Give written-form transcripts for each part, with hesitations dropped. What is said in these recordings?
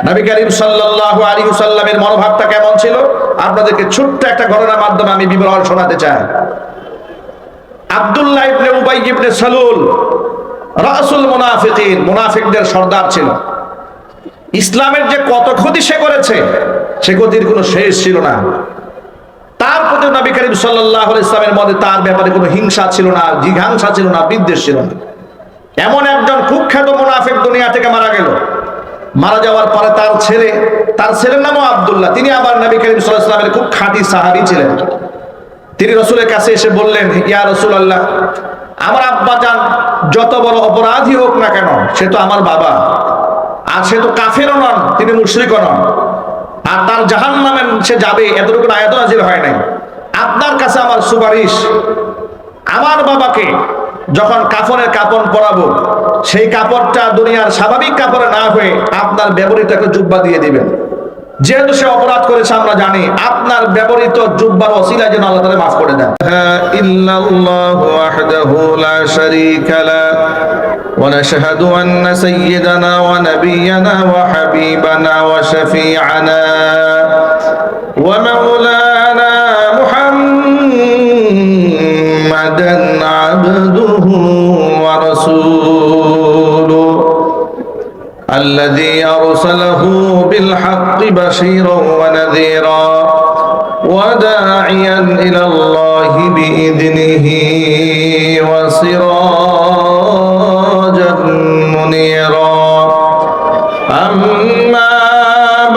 নবী করিম সাল্লাল্লাহু আলাইহি ওয়াসাল্লামের মনোভাবটা কেমন ছিল আপনাদেরকে ছোট্ট একটা ঘটনার মাধ্যমে আমি বিবরণ শোনাতে চাই। আব্দুল্লাহ ইবনে উবাই ইবনে সালুল রাসূল মুনাফিকিন, মুনাফিকদের সর্দার ছিল। ইসলামের যে কত ক্ষতি সে করেছে সে ক্ষতির কোনো শেষ ছিল না। তার প্রতি নবী করিম সাল্লাল্লাহু আলাইহি ওয়াসাল্লামের মধ্যে তার ব্যাপারে কোনো হিংসা ছিল না, জিঘাংসা ছিল না, বিদ্বেষ ছিল না। এমন একজন কুখ্যাত মুনাফিক দুনিয়া থেকে মারা গেল। মারা যাওয়ার পরে তার ছেলের নামও আব্দুল্লাহ। তিনি আবার নবী করিম সাল্লাল্লাহু আলাইহি ওয়াসাল্লামের খুব খাঁটি সাহাবী ছিলেন। তিনি রাসূলের কাছে এসে বললেন, ইয়া রাসূলুল্লাহ, আমার আব্বাজান যত বড় অপরাধী হোক না কেন সে তো আমার বাবা, আর সে তো কাফেরও নন, তিনি মুশরিকও নন, আর তার জাহান্নামে সে যাবে এতটুকু আয়াত নাযিল হয় নাই। আপনার কাছে আমার সুপারিশ, আমার বাবাকে যখন কাফনের কাপড় পরাবো সেই কাপড়টা দুনিয়ার স্বাভাবিক কাপড়ে না হয়ে আপনার ব্যবহৃত একটা জুব্বা দিয়ে দিবেন। যেহেতু সে অপরাধ করেছে আমরা জানি, আপনার ব্যবহৃত জুব্বার ওসিলায় যেন আল্লাহ তাআলা মাফ করে দেন। ইল্লাল্লাহু ওয়াহদাহু লা শারীকা লা ওয়া নাশহাদু আন্না সাইয়্যিদানা ওয়া নাবিয়্যানা ওয়া হাবিবানা ওয়া শাফি'ানা ওয়া মাওলানা মুহাম্মাদান আবদুহু ওয়া রাসূলুহু الذي أرسله بالحق بشيرا ونذيرا وداعيا إلى الله بإذنه وسراجا منيرا أما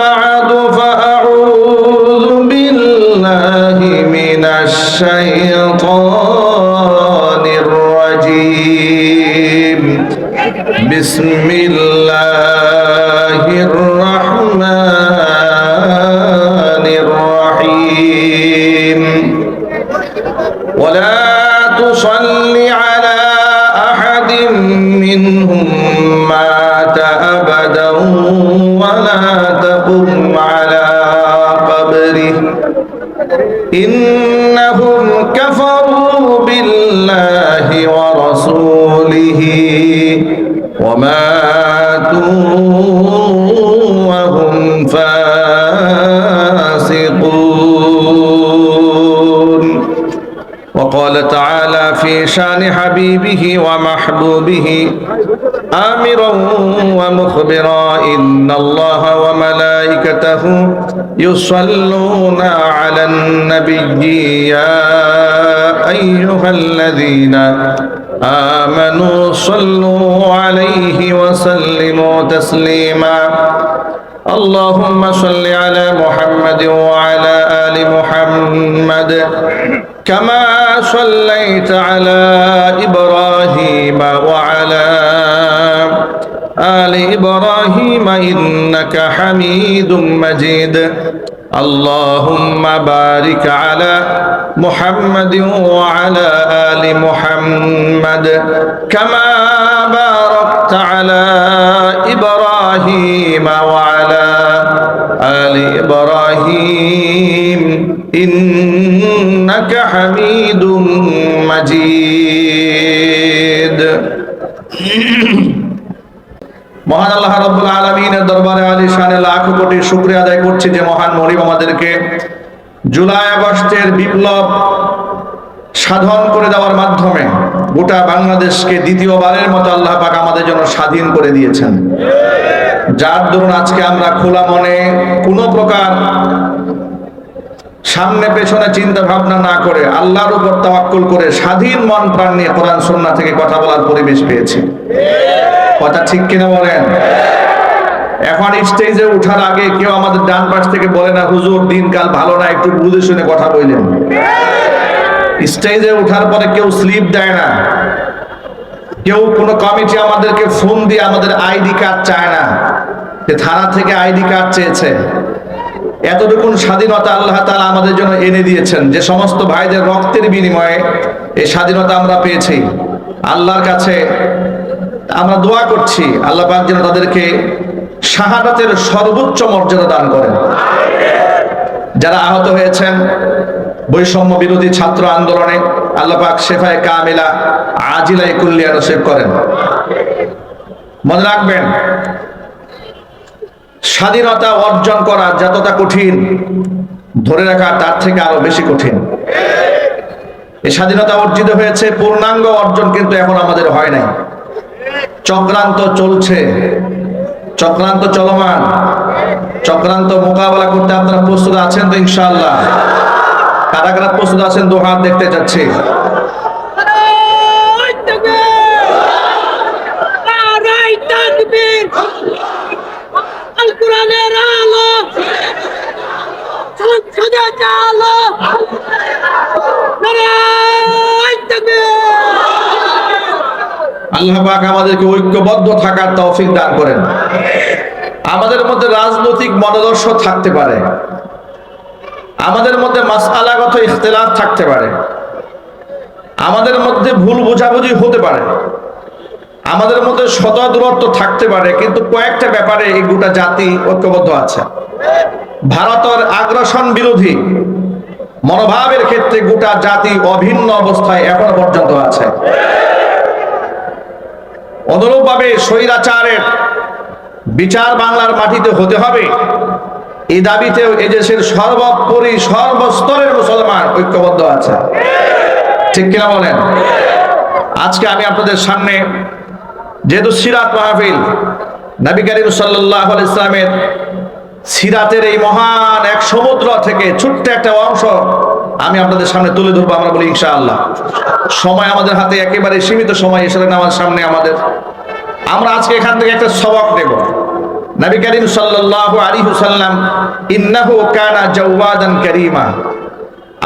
بعد فأعوذ بالله من الشيطان الرجيم بسم الله الرحمن الرحيم ولا تصل على أحد منهم مات أبدا ولا تقم على قبره إنهم كفروا بالله ورسوله وماتوا وهم فاسقون. وقال تعالى في شان حبيبه ومحبوبه آمرا ومخبرا إن الله وملائكته يصلون على النبي يا أيها الذين آمنوا صلوا عليه وسلموا تسليما اللهم صل على محمد وعلى آل محمد كما صليت على إبراهيم وعلى آل إبراهيم إنك حميد مجيد اللهم بارك على محمد وعلى آل محمد كما باركت على إبراهيم وعلى آل إبراهيم إنك حميد مجيد. মহান আল্লাহ রাব্বুল আলামিনের দরবারে আলিশানে লাখ কোটি শুকরিয়া আদায় করছি যে মহান মনিব আমাদেরকে জুলাই আগস্টের বিপ্লব সাধন করে দেওয়ার মাধ্যমে গোটা বাংলাদেশকে দ্বিতীয়বারের মতো আল্লাহ পাক আমাদের জন্য স্বাধীন করে দিয়েছেন। যার দরুন আজকে আমরা খোলা মনে কোনো প্রকার সামনে পেছনে চিন্তা ভাবনা না করে আল্লাহর উপর তাওয়াক্কুল করে স্বাধীন মন প্রাণ নিয়ে কোরআন সুন্নাহ থেকে কথা বলার পরিবেশ পেয়েছি। কথা ঠিক কিনা বলেন? এখন স্টেজে ওঠার আগে কেউ আমাদের ডান পাশ থেকে বলে না, হুজুর দিনকাল ভালো না, একটু বুঝে শুনে কথা বললেন। স্টেজে ওঠার পরে কেউ স্লিপ দেয় না, কেউ কোনো কমিটি আমাদেরকে ফোন দিয়ে আমাদের আইডি কার্ড চায় না, যে থানা থেকে আইডি কার্ড চেয়েছে। এতটুকুন স্বাধীনতা আল্লাহ তাআলা আমাদের জন্য এনে দিয়েছেন, যে সমস্ত ভাইদের রক্তের বিনিময়ে এই স্বাধীনতা আমরা পেয়েছি। আল্লাহর কাছে আমরা দোয়া করছি আল্লাহ পাক যেন তাদেরকে শাহাদাতের সর্বোচ্চ মর্যাদা দান করেন। যারা আহত হয়েছেন বৈষম্য বিরোধী ছাত্র আন্দোলনে, আল্লাহ পাক শেফায়ে কামিলা আজিলাই কুল্লিয়া নসিব করেন। মনে রাখবেন, স্বাধীনতা অর্জন করা যতটা কঠিন, ধরে রাখা তার থেকে আরো বেশি কঠিন। এই স্বাধীনতা অর্জিত হয়েছে, পূর্ণাঙ্গ অর্জন কিন্তু এখন আমাদের হয় নাই। চক্রান্ত চলছে, চক্রান্ত চলমান। চক্রান্ত মোকাবেলা করতে আপনারা প্রস্তুত আছেন তো ইনশাআল্লাহ? কারা কারা প্রস্তুত আছেন দু হাত দেখতে যাচ্ছি। আল্লাহ পাক আমাদেরকে ঐক্যবদ্ধ থাকার তৌফিক দান করেন। আমাদের মধ্যে রাজনৈতিক মতাদর্শ থাকতে পারে, আমাদের মধ্যে মাসআলাগত ইখতিলাফ থাকতে পারে, আমাদের মধ্যে ভুল বোঝাবুঝি হতে পারে, আমাদের মধ্যে শত দূরত্ব থাকতে পারে, কিন্তু কয়েকটা ব্যাপারে এই গোটা জাতি ঐক্যবদ্ধ আছে। ভারতের আগ্রাসন বিরোধী মনোভাবের ক্ষেত্রে গোটা জাতি অভিন্ন অবস্থায় এখনো পর্যন্ত আছে। অনুরূপভাবে স্বৈরাচারের বিচার বাংলার মাটিতে হতে হবে, এই দাবিতেও এদেশের সর্বোপরি সর্বস্তরের মুসলমান ঐক্যবদ্ধ আছে। ঠিক কিনা বলেন? আজকে আমি আপনাদের সামনে, যেহেতু সিরাত মাহফিল, নবী করিম সাল্লাল্লাহু আলাইহি ওয়াসাল্লামের সিরাতের এই মহান এক সমুদ্র থেকে ছোট্ট একটা অংশ আমি আপনাদের সামনে তুলে ধরবো। আমরা বলি ইনশাআল্লাহ। সময় আমাদের হাতে একেবারে সীমিত সময় এসে আমার সামনে আমাদের, আমরা আজকে এখান থেকে একটা সবক নেব। নবী করিম সাল্লাল্লাহু আলাইহি ওয়াসাল্লাম ইন্নাহু কানা জাওয়াদান কারীমা,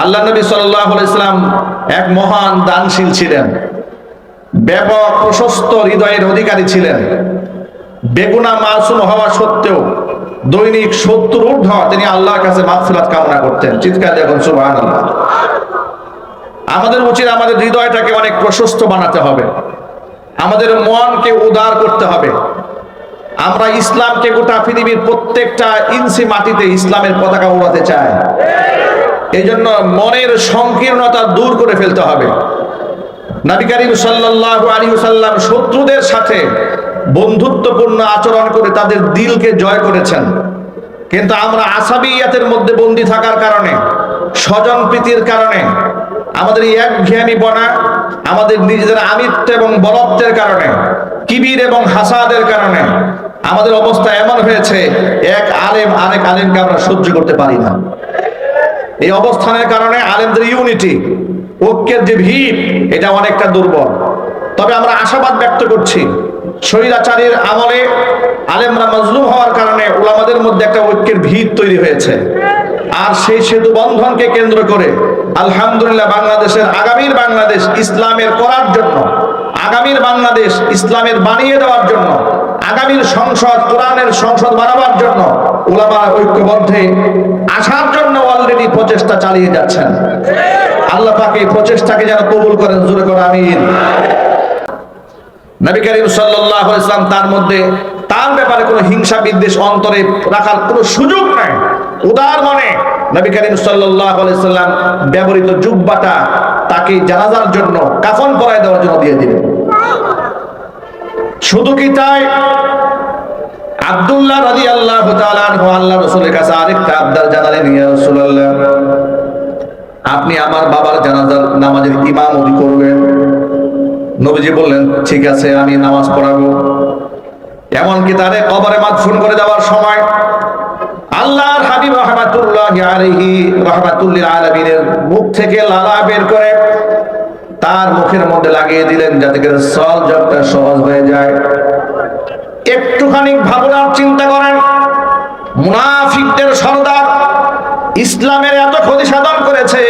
আল্লাহ নবী সাল্লাল্লাহু আলাইহি ওয়াসাল্লাম এক মহান দানশীল ছিলেন, ব্যাপক প্রশস্ত হৃদয়ের অধিকারী ছিলেন। বেগুনা মাসুম হওয়া সত্ত্বেও দৈনিক 70 ঊর্ধ্ব তিনি আল্লাহর কাছে মাগফিরাত কামনা করতেন। চিৎকার দেখুন সুবহানাল্লাহ। আমাদের উচিত আমাদের হৃদয়টাকে অনেক প্রশস্ত বানাতে হবে, আমাদের মনকে উদার করতে হবে। আমরা ইসলামকে গোটা পৃথিবীর প্রত্যেকটা ইঞ্চি মাটিতে ইসলামের পতাকা উড়াতে চাই। এই জন্য মনের সংকীর্ণতা দূর করে ফেলতে হবে। নবী করিম সাল্লাল্লাহু আলাইহি ওয়াসাল্লাম শত্রুদের সাথে বন্ধুত্বপূর্ণ আচরণ করে তাদের দিলকে জয় করেছেন, কিন্তু আমরা আসাবিয়াতের মধ্যে বন্দী থাকার কারণে, স্বজন প্রীতির কারণে, আমাদের এই একঘেয়েমি বনা, আমাদের নিজেদের আমিত্ব এবং বলত্বের কারণে, কিবির এবং হাসাদের কারণে আমাদের অবস্থা এমন হয়েছে, এক আলেম আরেক আলেমকে আমরা সহ্য করতে পারি না। এই অবস্থানের কারণে আলেমদের ইউনিটি, ঐক্যের যে ভিত, এটা অনেকটা দুর্বল। তবে আমরা আশাবাদ ব্যক্ত করছি, স্বৈরাচারীর আমলে আলেমরা মাজলুম হওয়ার কারণে উলামাদের মধ্যে একটা ঐক্যের ভিত তৈরি হয়েছে। আর সেই সেতু বন্ধনকে কেন্দ্র করে আলহামদুলিল্লাহ বাংলাদেশের আগামীর বাংলাদেশ ইসলামের করার জন্য, আগামীর বাংলাদেশ ইসলামের বানিয়ে দেওয়ার জন্য, আগামীর সংসদ কোরআনের সংসদ বানাবার জন্য উলামা ঐক্যবদ্ধে আসার জন্য অলরেডি প্রচেষ্টা চালিয়ে যাচ্ছেন। আল্লাহ পাক এই প্রচেষ্টাকে যেন কবুল করেন, জোরে করে আমিন। নবী করিম সাল্লাল্লাহু আলাইহি ওয়াসাল্লাম তার মধ্যে তার ব্যাপারে কোনো হিংসা বিদ্বেষ অন্তরে রাখার কোনো সুযোগ নাই। উদার মনে নবী করিম সাল্লাল্লাহু আলাইহি ওয়াসাল্লাম ব্যবহৃত জুব্বাটা তাকে জানাজার জন্য, কাফন পরায় দেওয়ার জন্য দিয়ে দিলেন। শুধু কি তাই, আব্দুল্লাহ রাদিয়াল্লাহু তাআলা আনহু আল্লাহ রাসূলের কাছে আরেকটা আবদার জানালেন, ইয়া রাসূলুল্লাহ, আপনি আমার বাবার জানাজার নামাজের ইমামতি করবেন। নবীজি বললেন, ঠিক আছে, আমি নামাজ পড়াবো। এমনকি তারে কবরে মাদফুন করে দেওয়ার সময় আল্লাহর হাবিব রাহমাতুল্লাহি আলাইহি রাহমাতুল লিল আলামিনের মুখ থেকে লালা বের করে তার মুখের মধ্যে লাগিয়ে দিলেন, যাতে করে সওয়াল জবটা সহজ হয়ে যায়। একটুখানি ভাবনার চিন্তা করেন, মুনাফিকদের সরদার ইসলামের এত ক্ষতি সাধন করেছে,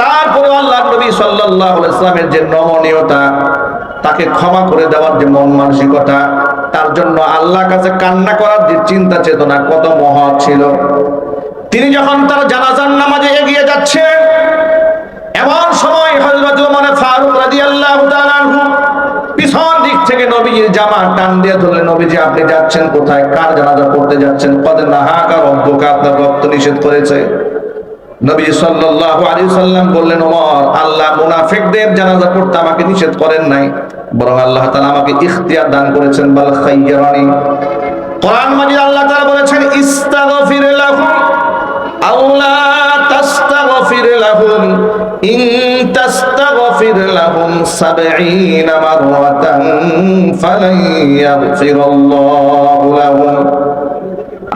তারপরে আল্লাহর নবী সাল্লাল্লাহু আলাইহি ওয়াসাল্লামের যে নমনীয়তা, তাকে ক্ষমা করে দেওয়ার যে মন মানসিকতা, তার জন্য আল্লাহর কাছে কান্না করার যে চিন্তা চেতনা কত মহৎ ছিল। তিনি যখন তার জানাজার নামাজে এগিয়ে যাচ্ছেন, এমন সময় হযরত ওমর ফারুক রাদিয়াল্লাহু তাআলা আনহু পিছন দিক থেকে নবীজির জামা টান দিয়ে ধরলেন, নবীজি আপনি যাচ্ছেন কোথায়, কার জানাজা পড়তে যাচ্ছেন? কদ নাহাকা রব্বুকা, আপনার রব তো নিষেধ করেছে। নবী সাল্লাল্লাহু আলাইহি ওয়াসাল্লাম বললেন, ওমর, আল্লাহ মুনাফিকদের জানাজা পড়তে আমাকে নিষেধ করেন নাই, বরং আল্লাহ তাআলা আমাকে ইখতিয়ার দান করেছেন। বাল খাইয়ারানি, কোরআন মাজিদ আল্লাহ তাআলা বলেছেন ইস্তাগফির লাহুম আও লা তাস্তাগফির লাহুম ইন তাস্তাগফির লাহুম ৭০ মাররাতান ফালান ইয়াগফিরাল্লাহু লাহুম।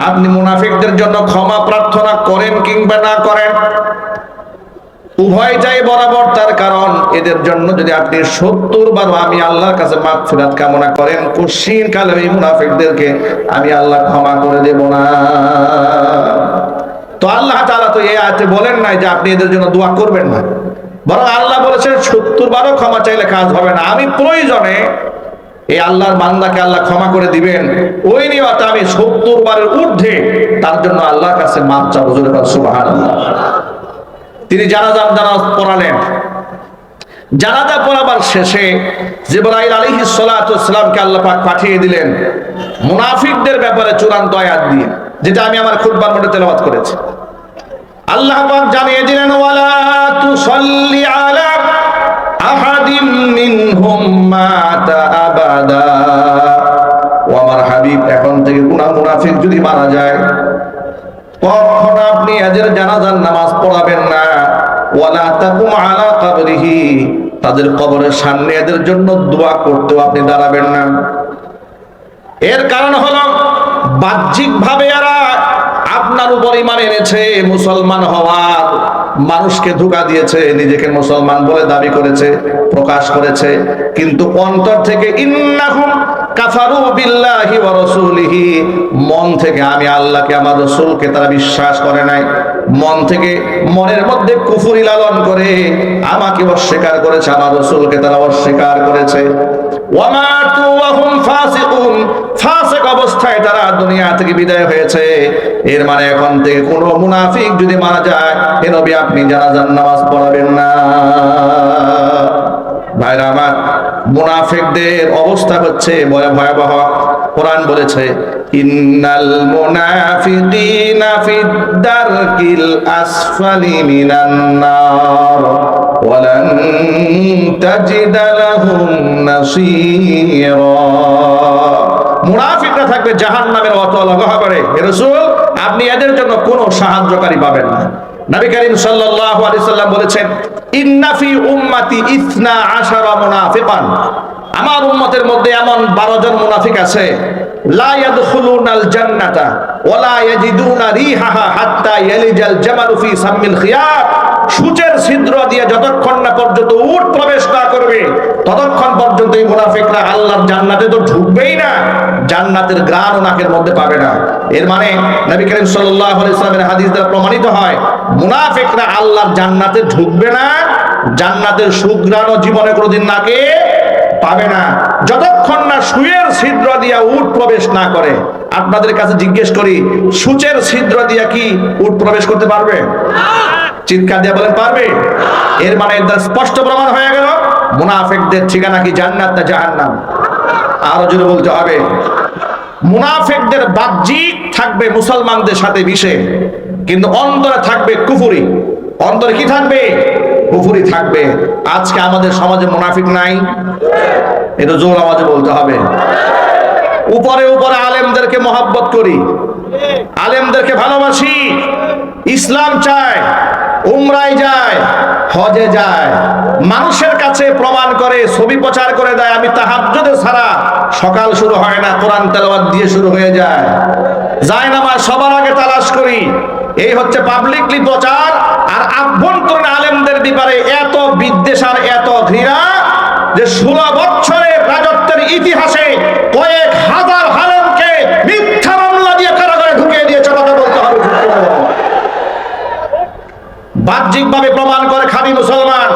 আপনি মুনাফিকদের জন্য ক্ষমা প্রার্থনা করেন কিংবা না করেন, উভয়টাই বরাবর। তার কারণ এদের জন্য যদি আপনি ৭০ বার আমি আল্লাহর কাছে মাগফিরাত কামনা করেন, কোশ্চিন কালে এই মুনাফিকদেরকে আমি আল্লাহ ক্ষমা করে দেব না। তো আল্লাহ তাআলা তো এই আয়াতে বলেন নাই যে আপনি এদের জন্য দোয়া করবেন না, বরং আল্লাহ বলেছেন ৭০ বারও ক্ষমা চাইলে কাজ হবে না, আমি প্রয়োজনে এই আল্লাহর বান্দাকে আল্লাহ ক্ষমা করে দিবেন, ওই নিয়তে আমি ৭০ বারের ঊর্ধ্বে তার জন্য আল্লাহর কাছে মাফ চাবো। সুবহানাল্লাহ। তিনি জানাজা পড়ালেন। জানাজা পড়াবার শেষে জিবরাইল আলাইহিস সালাতু ওয়াসসালামকে আল্লাহ পাক পাঠিয়ে দিলেন মুনাফিকদের ব্যাপারে চূড়ান্ত আয়াত দিয়ে, যেটা আমি আমার খুতবার মধ্যে তেলাওয়াত করেছি। আল্লাহ পাক জানিয়ে দিলেন ওয়ালা তুসাল্লি আলা আহাদিম মিনহুম মাতা আবাদা। ও আমার হাবিব, এখন থেকে কোন মুনাফিক যদি মারা যায় কখনো আপনি এদের জানাজার নামাজ পড়াবেন না। ওয়ালা তাকুম আলা কবরিহি, তাদের কবরের সামনে এদের জন্য দোয়া করতেও আপনি দাঁড়াবেন না। এর কারণ হলো বাহ্যিকভাবে এরা আপনার উপর ঈমান এনেছে, মুসলমান হওয়ার মানুষকে ধোঁকা দিয়েছে, নিজেকে মুসলমান বলে দাবি করেছে, প্রকাশ করেছে, কিন্তু অন্তর থেকে ইন্নাহুম কাফারু বিল্লাহি ওয়া রাসূলিহি, মন থেকে আমি আল্লাহকে আমার রাসূলকে তারা বিশ্বাস করে নাই, মন থেকে মনের মধ্যে কুফরি লালন করে আমাকে অস্বীকার করেছে, আমার রাসূলকে তারা অস্বীকার করেছে। ওয়া মাতু ওয়া হুম ফাসিকুন, ফাসিক অবস্থায় তারা দুনিয়া থেকে বিদায় হয়েছে। এর মানে এখন থেকে কোনো মুনাফিক যদি মারা যায়, হে নবী আপনি জানাজার নামাজ পড়াবেন না। ভাইরা আমার, মুনাফিকদের অবস্থা হচ্ছে ভয়াবহ। কোরআন বলেছে ইন্নাল মুনাফিকিনা ফিদ দারকিল আসফালি মিনান নার ওয়া লান তাজিদা লাহুম নাসীরা। মুনাফিকরা থাকবে জাহান্নামের অতল গহ্বরে। হে রাসূল, আপনি এদের জন্য কোনো সাহায্যকারী পাবেন না। নবী করিম সাল্লাল্লাহু আলাইহি সাল্লাম বলেছেন ইন্না ফি উম্মতি 12 মুনাফিকান, আমার উম্মতের মধ্যে এমন 12 জন মুনাফিক আছে লা ইয়াদখুলুনাল জান্নাতা ওয়া লা ইয়াজিদুনা রিহাহা হাত্তা ইয়ালিজাল জামালু ফি সামিল খিয়াত। সূচের ছিদ্র দিয়ে যতক্ষণ না পর্যন্ত উট প্রবেশ না করবে ততক্ষণ পর্যন্ত এই মুনাফিকরা আল্লাহর জান্নাতে তো ঢুকবেই না, জান্নাতের ঘ্রাণ নাকের মধ্যে পাবে না। এর মানে নবী করিম সাল্লাল্লাহু আলাইহি সাল্লামের হাদিস দ্বারা প্রমাণিত হয় মুনাফিকরা আল্লাহর জান্নাতে ঢুকবে না, জান্নাতের সুঘ্রাণও জীবনে কোনোদিন নাকে পাবে না, যতক্ষণ না সুয়ের ছিদ্র দিয়া উট প্রবেশ না করে। আপনাদের কাছে জিজ্ঞেস করি, সূচের ছিদ্র দিয়া কি উট প্রবেশ করতে পারবে? চিৎকার দিয়ে বলেন পারবে? এর মানে স্পষ্ট প্রমাণ হয়ে গেল মুনাফিকদের ঠিকানা কি জান্নাত না জাহান্নাম? আরো জোরে বলতে হবে। মুনাফিকদের বাহ্যিক থাকবে মুসলমানদের সাথে মিশে, কিন্তু অন্তরে থাকবে কুফরি। অন্তরে কি থাকবে? কুফরি থাকবে। আজকে আমাদের সমাজে মুনাফিক নাই? এটা জোর আওয়াজে বলতে হবে। উপরে উপরে আলেমদেরকে মহব্বত করি, আলেমদেরকে ভালোবাসি, ইসলাম চায়, উমরায় যায়, হজে যায়, মানুষের কাছে প্রমাণ করে, ছবি প্রচার করে দেয় আমি তাহাজ্জুদে ছাড়া সকাল শুরু হয় না, কোরআন তেলাওয়াত দিয়ে শুরু হয়ে যায়, জায়নামাজ সবার আগে তালাশ করি। এই হচ্ছে পাবলিকলি প্রচার। আর আভ্যন্তরীণ আলেমদের ব্যাপারে এত বিদ্বেষ আর এত ঘৃণা যে 16 বছরের রাজত্বের ইতিহাসে কয়েক হাজার আলেমকে মিথ্যা মামলা দিয়ে কারাগারে ঢুকিয়ে দিয়েছে। কথা বলতে হবে। বাহ্যিকভাবে প্রমাণ করে খাঁটি মুসলমান,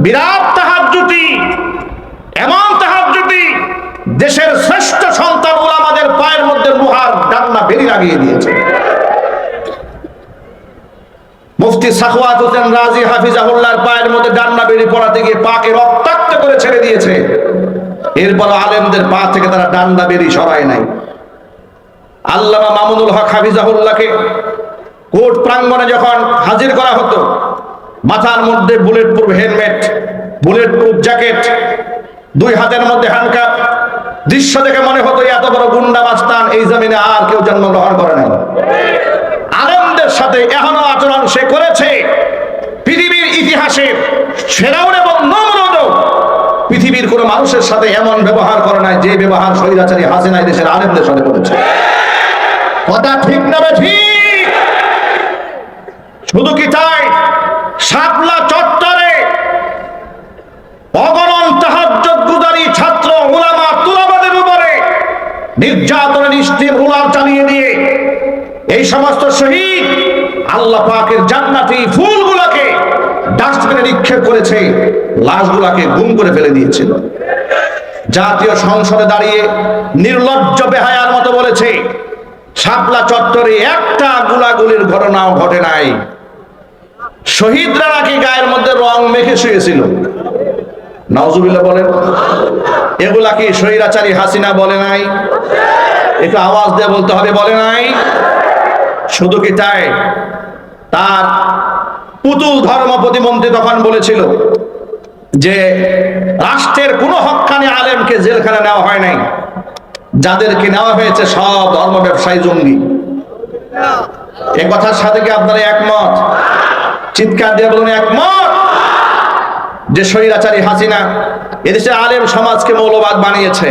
বিরাট তাহাজ্জুদি, এমন তাহাজ্জুদি দেশের শ্রেষ্ঠ সন্তান উলামাদের পায়ের মধ্যে লোহার ডান্না বেরি লাগিয়ে দিয়েছে। মুফতি সাখাওয়াত হোসেন রাজি হাফিজাহুল্লাহর পায়ের মধ্যে ডান্না বেরি পড়াতে গিয়ে পাকে রক্তাক্ত করে ছেড়ে দিয়েছে। এরপর আলেমদের পা থেকে তারা ডান্না বেরি সরায় নাই। আল্লামা মামুনুল হক হাফিজাহুল্লাহকে কোর্ট প্রাঙ্গণে যখন হাজির করা হতো, মাথার মধ্যে bullet proof helmet, bullet proof jacket, দুই হাতের মধ্যে হ্যান্ডকাপ, দৃশ্য দেখে মনে হতো এত বড় গুন্ডা মাস্তান এই জমিনে আর কেউ জন্মগ্রহণ করে নাই। আলেমদের সাথে এখনো আচরণ সে করেছে পৃথিবীর ইতিহাসে ফিরআউন এবং নমরুদ পৃথিবীর কোন মানুষের সাথে এমন ব্যবহার করে নাই যে ব্যবহার স্বৈরাচারী হাসিনা এই দেশের আলেমদের সাথে করেছে। কথা ঠিক না ঠিক? শুধু কি তাই, শাপলা চত্বরে অগণন তাহাজ্জুদ গুজারি ছাত্র উলামা তুলাবাদের উপরে নির্যাতনের স্টিম রোলার চালিয়ে দিয়ে এই সমস্ত শহীদ আল্লাহ পাকের জান্নাতি ফুলগুলোকে ডাস্টবিনে নিক্ষেপ করেছে, লাশগুলোকে গুম করে ফেলে দিয়েছিল। জাতীয় সংসদে দাঁড়িয়ে নির্লজ্জ বেহায়ার মতো বলেছে শাপলা চত্বরে একটা গুলাগুলির ঘটনাও ঘটে নাই, শহীদরা নাকি গায়ের মধ্যে রং মেখে শুয়েছিল। নাউজুবিল্লাহ বলেন। এগুলা কি স্বৈরাচারী হাসিনা বলে নাই? একটু আওয়াজ দিয়ে বলতে হবে, বলে নাই? শুধু কি তাই, তার পুতুল ধর্ম প্রতিমন্ত্রী তখন বলেছিল যে রাষ্ট্রের কোনো হক্কানি আলেমকে জেলখানে নেওয়া হয় নাই, যাদেরকে নেওয়া হয়েছে সব ধর্ম ব্যবসায়ী জঙ্গি। এ কথার সাথে কি আপনারা একমত? চিৎকার দিয়ে বলুন একমত। যে স্বৈরাচারী হাসিনা এদেশে আলেম সমাজকে মৌলবাদ বানিয়েছে,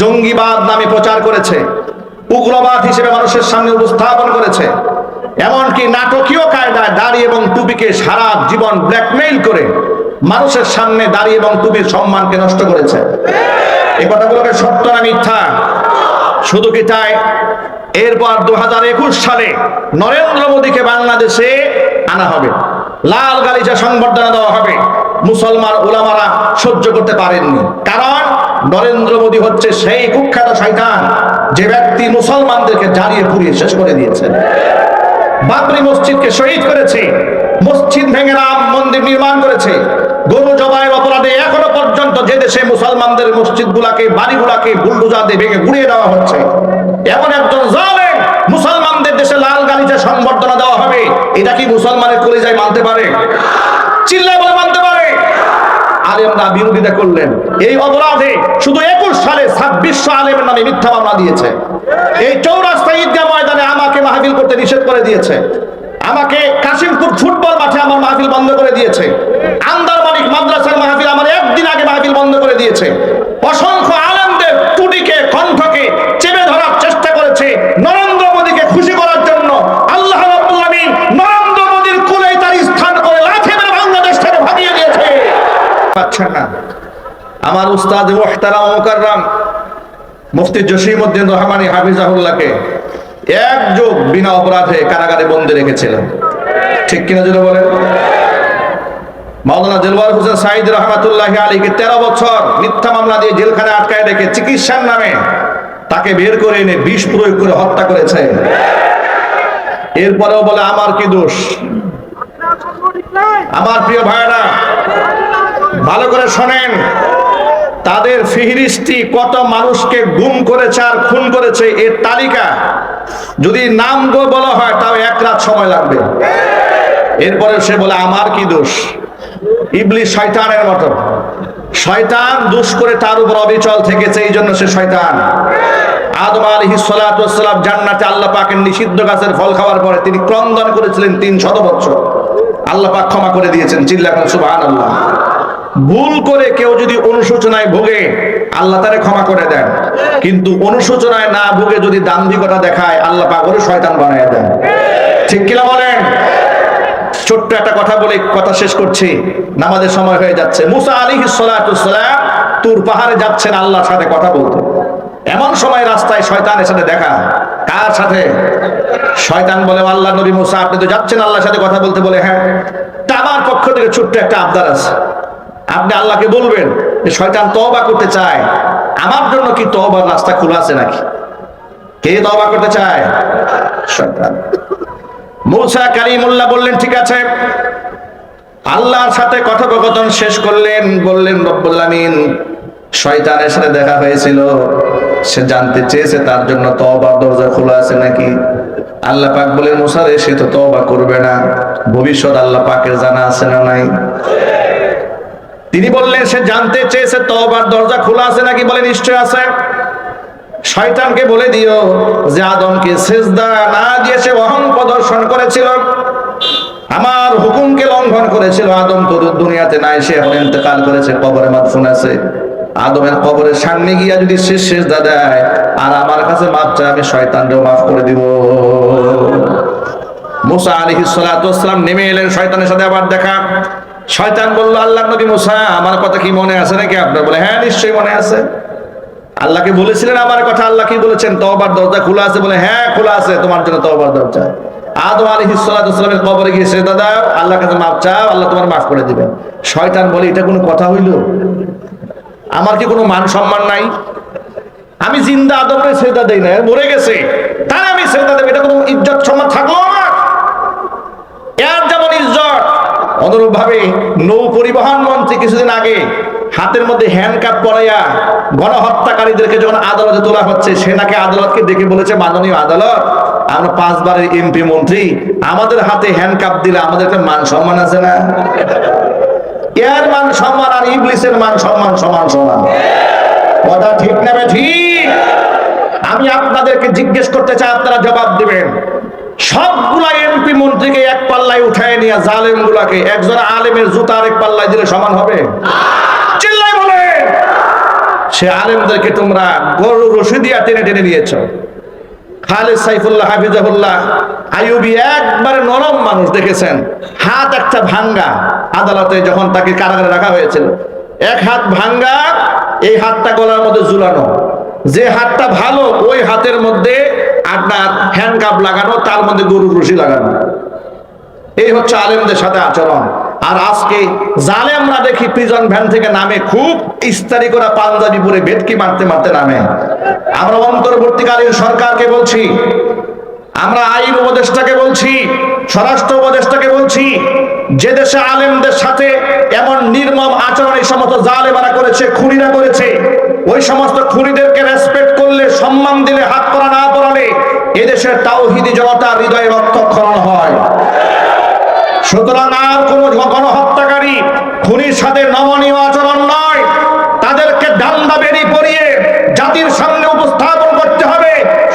জঙ্গিবাদ নামে প্রচার করেছে, উগ্রবাদ হিসেবে মানুষের সামনে উপস্থাপন করেছে, এমনকি নাটকীয় কায়দায় দাড়ি এবং টুপিকে সারা জীবন ব্ল্যাকমেইল করে মানুষের সামনে দাড়ি এবং টুপির সম্মানকে নষ্ট করেছে। এই কথাগুলোকে সত্য না মিথ্যা? শুধু কি তাই, এরপর 2021 সালে নরেন্দ্র মোদীকে বাংলাদেশে আনা হবে, লাল গালিচা সংবর্ধনা দেওয়া হবে। মুসলমান উলামারা সহ্য করতে পারেননি, কারণ নরেন্দ্র মোদী হচ্ছে সেই কুখ্যাত শয়তান যে ব্যক্তি মুসলমানদেরকে জ্বালিয়ে পুড়িয়ে শেষ করে দিয়েছে, বাবরি মসজিদকে শহীদ করেছে, মসজিদ ভেঙে রাম মন্দির নির্মাণ করেছে, গরু জবাইয়ের অপরাধে এখনো পর্যন্ত যে দেশে মুসলমানদের মসজিদগুলাকে বাড়িগুলাকে বুলডোজার দিয়ে ভেঙে গুড়িয়ে দেওয়া হচ্ছে, এমন একজন জালেম মুসলমানদের দেশে লাল গালিচা সংবর্ধনা দেওয়া হবে, এটা কি মুসলমানের কলিজায় মানতে পারে? চিল্লায় বলে মানতে পারে? আলেমরা বিরোধিতা করলেন। এই অপরাধে শুধু 21 সালে 2600 আলেমের নামে মিথ্যা মামলা দিয়েছে। এই চৌরাস্তা ঈদগাহ ময়দানে আমাকে মাহফিল করতে নিষেধ করে দিয়েছে, আমাকে কাশিমপুর ফুটবল মাঠে আমার মাহফিল বন্ধ করে দিয়েছে, আন্দারমানিক মাদ্রাসার মাহফিল আমার একদিন আগে মাহফিল বন্ধ করে দিয়েছে। অসংখ্য আলেমদের টুটিকে কণ্ঠকে চেপে ধরার চেষ্টা করেছে নরেন্দ্র মোদীকে খুশি করার জন্য। আল্লাহ রাব্বুল আলামিন নরেন্দ্র মোদীর কোলে তার স্থান করে লাথি মেরে বাংলাদেশ থেকে ভাগিয়ে দিয়েছে। পাচ্ছেন না? আমার উস্তাদ মুহতারাম মুকাররম মুফতি জসিমউদ্দিন রহমানী হাফিজাহুল্লাহকে এক যুগ বিনা অপরাধে কারাগারে বন্দী রেখেছিলেন, ঠিক কিনা জোরে বলেন? মাওলানা দেলওয়ার হোসেন সাঈদ রহমাতুল্লাহি আলাইহিকে 13 বছর মিথ্যা মামলা দিয়ে জেলখানে আটকায় রেখে চিকিৎসার নামে তাকে বের করে এনে বিষ প্রয়োগ করে হত্যা করেছে। এরপরেও বলে আমার কি দোষ? আমার প্রিয় ভাইরা ভালো করে শোনেন, তাদের ফিহরিস্তি কত মানুষকে গুম করেছে আর খুন করেছে এর তালিকা যদি নাম গো বলা হয় তাও 1 রাত সময় লাগবে। এরপরে সে বলে আমার কি দোষ? ইবলিস শয়তানের মতো, শয়তান দোষ করে তার উপর অবিচল থেকেছে, এই জন্য সে শয়তান। আদম আলাইহিস সালাতু ওয়াস সালাম জান্নাতে আল্লাহ পাকের নিষিদ্ধ গাছের ফল খাওয়ার পরে তিনি ক্রন্দন করেছিলেন 300 বছর, আল্লাহ পাক ক্ষমা করে দিয়েছেন। চিল্লাবেন সুবহানাল্লাহ। ভুল করে কেউ যদি অনুশোচনায় ভোগে আল্লাহ তারে ক্ষমা করে দেন, কিন্তু অনুশোচনায় না ভোগে যদি দাম্ভিকতা দেখায় আল্লাহ পাক ওরে শয়তান বানায় দেন। ঠিক কিনা বলেন? ছোট্ট একটা কথা বলে কথা শেষ করছি, নামাজের সময় হয়ে যাচ্ছে। মুসা আলাইহিস সালাতু ওয়াস সালাম তুর পাহাড়ে যাচ্ছেন আল্লাহর সাথে কথা বলতে, এমন সময় রাস্তায় শয়তানের সাথে দেখা। কার সাথে? শয়তান বলে আল্লাহ নবী মুসা আপনি তো যাচ্ছেন আল্লাহর সাথে কথা বলতে, বলে হ্যাঁ। তা আমার পক্ষ থেকে ছোট্ট একটা আবদার আছে, আপনি আল্লাহকে বলবেন যে শয়তান তওবা করতে চায়, আমার জন্য কি তওবার রাস্তা খোলা আছে নাকি? কে তওবা করতে চায়? শয়তান। মুসা কালিমুল্লাহ বললেন ঠিক আছে। আল্লাহর সাথে কথোপকথন শেষ করলেন, বললেন রব্বুল আমিন শয়তানের সাথে দেখা হয়েছিল, সে জানতে চেয়েছে তার জন্য তওবার দরজা খোলা আছে নাকি। আল্লাহ পাক বলেন মুসা রে সে তো তওবা করবে না, ভবিষ্যৎ আল্লাহ পাকের জানা আছে না নাই? তিনি বললেন সে জানতে চেয়েছে তওবার দরজা খোলা আছে নাকি, বলে নিশ্চয় আছে। শয়তানকে বলে দিও যে আদমকে সিজদা না দিয়ে সে অহং প্রদর্শন করেছিল, আমার হুকুমকে লঙ্ঘন করেছিল। আদম তো দুনিয়াতে নাই, সে এখন ইন্তেকাল করেছে, কবরে মাদফুন আছে। আদমের কবরের সামনে গিয়া যদি সে সিজদা দেয় আর আমার কাছে মাফ চায়, আমি শয়তানকেও মাফ করে দিব। মুসা আলাইহিস সালাতু ওয়াস সালাম নেমে এলেন, শয়তানের সাথে আবার দেখা। শয়তান বলল, আল্লাহর নবী মুসা, আমার কথা কি মনে আছে নাকি আপনার? বলে, হ্যাঁ নিশ্চয়ই মনে আছে। আল্লাহকে বলেছিলেন আমার কথা, আল্লাহ কি বলেছেন? তওবার দরজা খোলা আছে। বলে, হ্যাঁ খোলা আছে তোমার জন্য তওবার দরজা। আদম আলাইহিস সালাতু ওয়াস সালামের কবরে গিয়ে সিজদা দাও, আল্লাহর কাছে মাফ চাও, আল্লাহ তোমার মাফ করে দিবেন। শয়তান বলে, এটা কোনো কথা হইল? আমার কি কোনো মান সম্মান নাই? আমি জিন্দা আদমকে সিজদা দেই না, মরে গেছে তাই আমি সিজদা দেব, এটা কোনো ইজ্জত সম্মান থাকলো না? এর যেমন ইজ্জত, অনুরূপ ভাবে নৌ পরিবহন মন্ত্রী কিছুদিন আগে হাতের মধ্যে হ্যান্ডকাপ পরাইয়া গণহত্যাকারীদেরকে যখন আদালতে তোলা হচ্ছে, সে নাকি আদালতকে ডেকে বলেছে, মাননীয় আদালত, আমরা 5 বারের এমপি মন্ত্রী, আমাদের হাতে হ্যান্ডকাপ দিলে আমাদের একটা মান সম্মান আছে না? এর মান সম্মান আর ইবলিসের মান সম্মান সমান সমান। কথা ঠিক না ঠিক? আমি আপনাদেরকে জিজ্ঞেস করতে চাই, আপনারা জবাব দিবেন। সবগুলা এমপি মন্ত্রীকে এক পাল্লায় উঠায় নিয়ে জালেম গুলাকে একজন আলেমের জুতার এক পাল্লায় দিলে সমান হবে? চিল্লাই বলে। সে আলেমদেরকে তোমরা গরু রশি দিয়া টেনে টেনে নিয়েছ। খালেদ সাইফুল্লাহ হাফিজাহুল্লাহ আইয়ুবী একবারে নরম মানুষ, দেখেছেন, হাত একটা ভাঙ্গা। আদালতে যখন তাকে কারাগারে রাখা হয়েছিল, এক হাত ভাঙ্গা, এই হাতটা গলার মধ্যে ঝুলানো। যে হাতটা ভালো, ওই হাতের মধ্যে আপনার হ্যান্ডকাপ লাগানো, তার মধ্যে গরুর রশি লাগানো। এই হচ্ছে আলেমদের সাথে আচরণ। আর আজকে জালেমরা দেখি প্রিজন ভ্যান থেকে নামে, খুব ইস্তারি করা পাঞ্জাবি পরে ভেটকি মারতে মারতে নামে। আমরা অন্তর্বর্তীকালীন সরকারকে বলছি, আমরা আইন উপদেষ্টাকে বলছি, স্বরাষ্ট্র উপদেষ্টাকে বলছি, যে দেশে আলেমদের সাথে এমন নির্মম আচরণ এই সমস্ত জালেমারা করেছে, খুনিরা করেছে, ওই সমস্ত খুনিদেরকে রেসপেক্ট করলে, সম্মান দিলে, হাত করা না পড়ালে এদেশের তাওহীদি জনতার হৃদয়ে রক্তক্ষরণ হয়। সুতরাং আর কোন গণহত্যাকারী খুনির সাথে নমনীয় আচরণ নয়, তাদেরকে ডান্ডা বেরি পরিয়ে জাতির সামনে উপস্থাপন করতে হবে,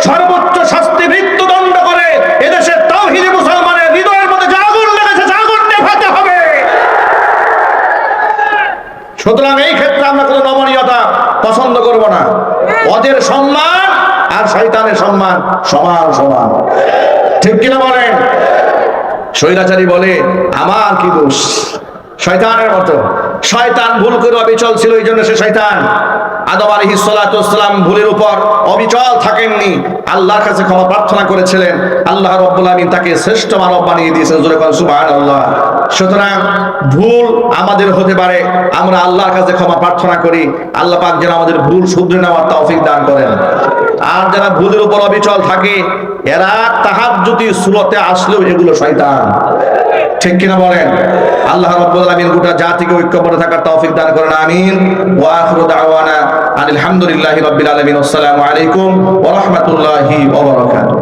সর্বোচ্চ শাস্তি মৃত্যুদণ্ড করে এদেশের তাওহীদি মুসলমানের হৃদয়ের মধ্যে যে আগুন লেগেছে, আগুন নেভাতে হবে। সুতরাং এই ক্ষেত্রে আমরা কোনো নমনীয়তা পছন্দ করব না। ওদের সম্মান আর শয়তানের সম্মান সমান সমান, ঠিক কিনা বলেন? স্বৈরাচারী বলে, আমার কি দোষ? শয়তানের মতো। শয়তান ভুল করে অবিচল ছিল, এই জন্য সে শয়তান। আদম আলাইহিস সালাতু ওয়াস সালাম ভুলের উপর অবিচল থাকেননি, আল্লাহর কাছে ক্ষমা প্রার্থনা করেছিলেন। আল্লাহ রাব্বুল আমিন তাকে শ্রেষ্ঠ মানব বানিয়ে দিয়েছেন। জোরে বলেন সুবহানাল্লাহ। সুতরাং ভুল আমাদের হতে পারে, আমরা আল্লাহর কাছে ক্ষমা প্রার্থনা করি, আল্লাহ পাক যেন আমাদের ভুল শুধরে নেওয়ার তৌফিক দান করেন। আর যারা ভুলের উপর অবিচল থাকে, এরা তাহাজ্জুদি সূরতে আসলেও এগুলো শয়তান, ঠিক কিনা বলেন? আল্লাহ রাব্বুল আলামিন গোটা জাতিকে ঐক্যবদ্ধ থাকার তৌফিক দান করেন, আমিন। ওয়া আখিরু দাওয়ানা আলহামদুলিল্লাহি রাব্বিল আলামিন। আসসালামু আলাইকুম ওয়া রাহমাতুল্লাহি ওয়া বারাকাতুহু।